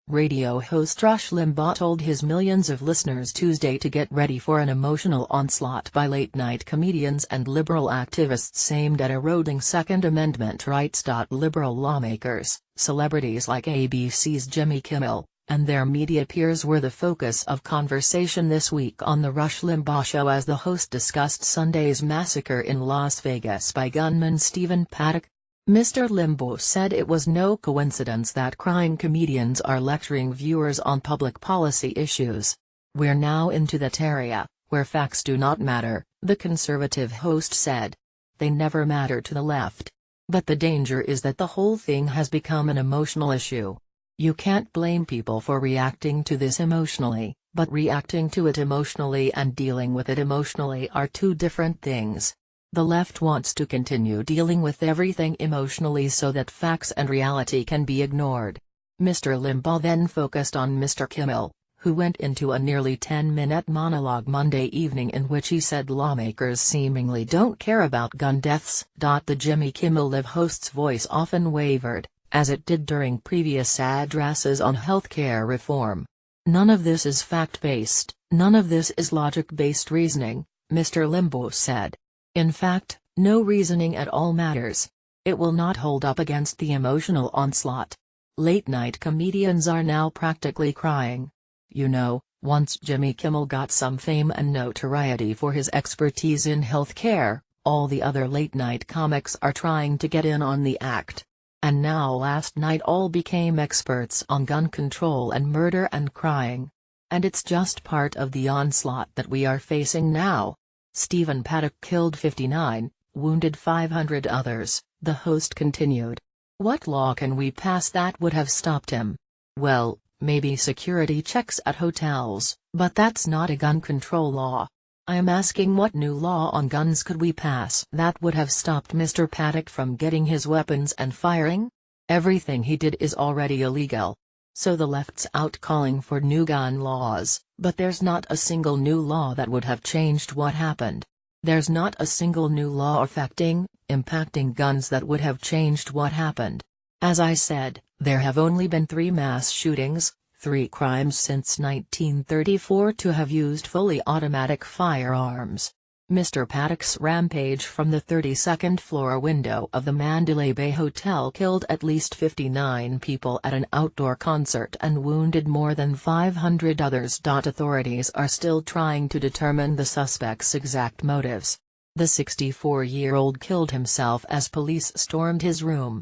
Radio host Rush Limbaugh told his millions of listeners Tuesday to get ready for an emotional onslaught by late-night comedians and liberal activists aimed at eroding Second Amendment rights. Liberal lawmakers, celebrities like ABC's Jimmy Kimmel, and their media peers were the focus of conversation this week on The Rush Limbaugh Show as the host discussed Sunday's massacre in Las Vegas by gunman Stephen Paddock. Mr. Limbaugh said it was no coincidence that crying comedians are lecturing viewers on public policy issues. "We're now into that area, where facts do not matter," the conservative host said. "They never matter to the left. But the danger is that the whole thing has become an emotional issue. You can't blame people for reacting to this emotionally, but reacting to it emotionally and dealing with it emotionally are two different things. The left wants to continue dealing with everything emotionally so that facts and reality can be ignored." Mr. Limbaugh then focused on Mr. Kimmel, who went into a nearly 10-minute monologue Monday evening in which he said lawmakers seemingly don't care about gun deaths. The Jimmy Kimmel Live host's voice often wavered, as it did during previous addresses on healthcare reform. "None of this is fact-based, none of this is logic-based reasoning," Mr. Limbaugh said. "In fact, no reasoning at all matters. It will not hold up against the emotional onslaught. Late-night comedians are now practically crying. You know, once Jimmy Kimmel got some fame and notoriety for his expertise in healthcare, all the other late-night comics are trying to get in on the act. And now last night all became experts on gun control and murder and crying. And it's just part of the onslaught that we are facing now. Stephen Paddock killed 59, wounded 500 others," the host continued. "What law can we pass that would have stopped him? Well, maybe security checks at hotels, but that's not a gun control law. I am asking what new law on guns could we pass that would have stopped Mr. Paddock from getting his weapons and firing? Everything he did is already illegal. So the left's out calling for new gun laws, but there's not a single new law that would have changed what happened. There's not a single new law impacting guns that would have changed what happened. As I said, there have only been 3 mass shootings, 3 crimes since 1934 to have used fully automatic firearms. Mr. Paddock's rampage from the 32nd floor window of the Mandalay Bay Hotel killed at least 59 people at an outdoor concert and wounded more than 500 others. Authorities are still trying to determine the suspect's exact motives. The 64-year-old killed himself as police stormed his room.